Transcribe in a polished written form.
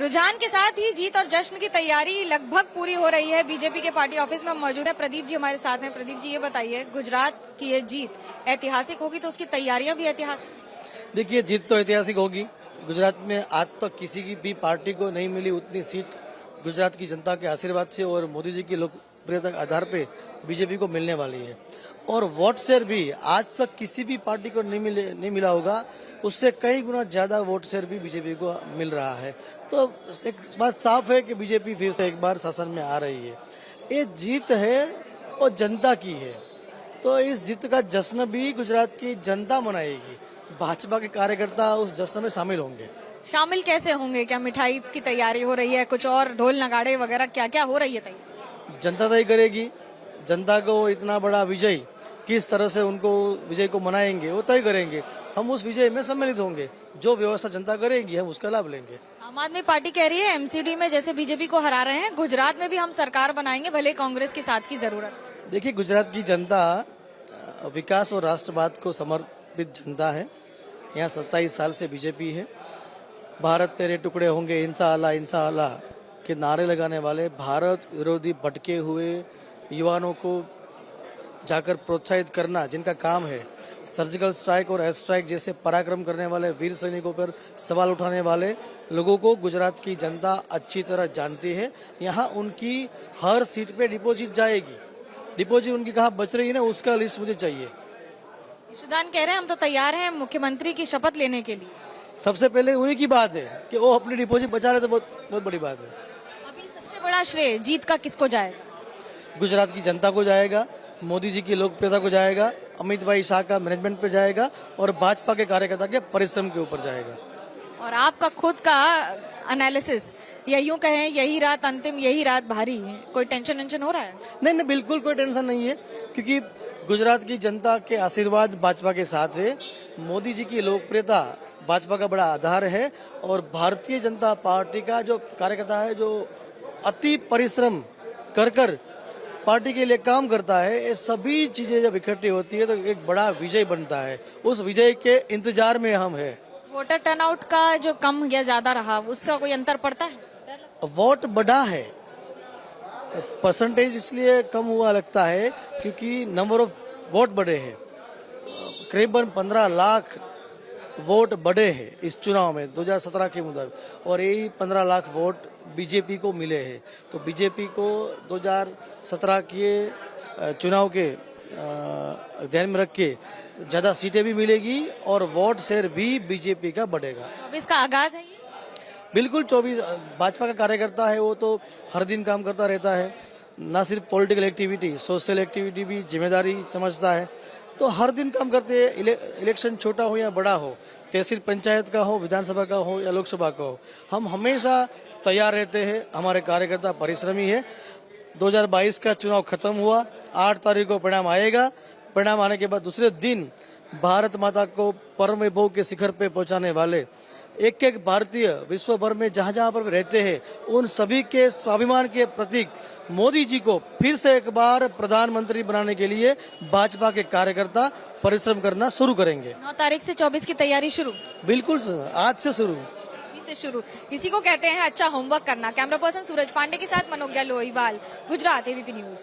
रुझान के साथ ही जीत और जश्न की तैयारी लगभग पूरी हो रही है। बीजेपी के पार्टी ऑफिस में मौजूद है प्रदीप जी हमारे साथ हैं। प्रदीप जी ये बताइए, गुजरात की ये जीत ऐतिहासिक होगी तो उसकी तैयारियां भी ऐतिहासिक? देखिए, जीत तो ऐतिहासिक होगी। गुजरात में आज तक किसी की भी पार्टी को नहीं मिली उतनी सीट गुजरात की जनता के आशीर्वाद से और मोदी जी की लोकप्रियता के आधार पे बीजेपी को मिलने वाली है। और वोट शेयर भी आज तक किसी भी पार्टी को नहीं मिला होगा, उससे कई गुना ज्यादा वोट शेयर भी बीजेपी को मिल रहा है। तो एक बात साफ है कि बीजेपी फिर से एक बार शासन में आ रही है। ये जीत है और जनता की है, तो इस जीत का जश्न भी गुजरात की जनता मनाएगी। भाजपा के कार्यकर्ता उस जश्न में शामिल होंगे। शामिल कैसे होंगे? क्या मिठाई की तैयारी हो रही है, कुछ और ढोल नगाड़े वगैरह क्या क्या हो रही है तैयारी? जनता तय करेगी। जनता को इतना बड़ा विजय किस तरह से उनको विजय को मनाएंगे वो तय करेंगे। हम उस विजय में सम्मिलित होंगे। जो व्यवस्था जनता करेगी हम उसका लाभ लेंगे। आम आदमी पार्टी कह रही है एमसीडी में जैसे बीजेपी को हरा रहे हैं, गुजरात में भी हम सरकार बनाएंगे, भले कांग्रेस के साथ की जरूरत। देखिए, गुजरात की जनता विकास और राष्ट्रवाद को समर्पित जनता है। यहाँ 27 साल से बीजेपी है। भारत तेरे टुकड़े होंगे इंशाअल्लाह के नारे लगाने वाले, भारत विरोधी भटके हुए युवाओं को जाकर प्रोत्साहित करना जिनका काम है, सर्जिकल स्ट्राइक और एयर स्ट्राइक जैसे पराक्रम करने वाले वीर सैनिकों पर सवाल उठाने वाले लोगों को गुजरात की जनता अच्छी तरह जानती है। यहाँ उनकी हर सीट पे डिपॉजिट जाएगी। डिपॉजिट उनकी कहाँ बच रही है ना, उसका लिस्ट मुझे चाहिए। ईशुदान कह रहे हैं हम तो तैयार हैं मुख्यमंत्री की शपथ लेने के लिए। सबसे पहले उन्हीं की बात है कि वो अपनी डिपॉजिट बचा रहे, तो बहुत बड़ी बात है। अभी सबसे बड़ा श्रेय जीत का किसको जाएगा? गुजरात की जनता को जाएगा, मोदी जी की लोकप्रियता को जाएगा, अमित भाई शाह का मैनेजमेंट पे जाएगा और भाजपा के कार्यकर्ता के परिश्रम के ऊपर जाएगा। और आपका खुद का एनालिसिस या यूं कहें यही रात अंतिम, यही रात भारी है, कोई टेंशन हो रहा है? नहीं, बिल्कुल कोई टेंशन नहीं है, क्योंकि गुजरात की जनता के आशीर्वाद भाजपा के साथ है। मोदी जी की लोकप्रियता भाजपा का बड़ा आधार है और भारतीय जनता पार्टी का जो कार्यकर्ता है, जो अति परिश्रम कर पार्टी के लिए काम करता है, ये सभी चीजें जब इकट्ठी होती है तो एक बड़ा विजय बनता है। उस विजय के इंतजार में हम है। वोटर टर्नआउट का जो कम या ज्यादा रहा, उसका कोई अंतर पड़ता है? वोट बढ़ा है, परसेंटेज इसलिए कम हुआ लगता है क्योंकि नंबर ऑफ वोट बढ़े हैं। करीबन 15 लाख वोट बढ़े हैं इस चुनाव में 2017 के मुताबिक, और यही 15 लाख वोट बीजेपी को मिले हैं। तो बीजेपी को 2017 के चुनाव के ध्यान में रख के ज्यादा सीटें भी मिलेगी और वोट शेयर भी बीजेपी का बढ़ेगा। 24 का आगाज है ये? बिल्कुल। 24 भाजपा का कार्यकर्ता है, वो तो हर दिन काम करता रहता है। ना सिर्फ पॉलिटिकल एक्टिविटी, सोशल एक्टिविटी भी जिम्मेदारी समझता है, तो हर दिन काम करते हैं। इलेक्शन छोटा हो या बड़ा हो, तहसील पंचायत का हो, विधानसभा का हो या लोकसभा का हो, हम हमेशा तैयार रहते हैं। हमारे कार्यकर्ता परिश्रमी है। 2022 का चुनाव खत्म हुआ, 8 तारीख को परिणाम आएगा। परिणाम आने के बाद दूसरे दिन भारत माता को परम वैभव के शिखर पे पहुंचाने वाले एक एक भारतीय विश्व भर में जहां जहां पर रहते हैं, उन सभी के स्वाभिमान के प्रतीक मोदी जी को फिर से एक बार प्रधानमंत्री बनाने के लिए भाजपा के कार्यकर्ता परिश्रम करना शुरू करेंगे। 9 तारीख से 24 की तैयारी शुरू? बिल्कुल आज से शुरू। इसी को कहते हैं अच्छा होमवर्क करना। कैमरा पर्सन सूरज पांडे के साथ मनोज्ञा लोईवाल, गुजरात एबीपी न्यूज।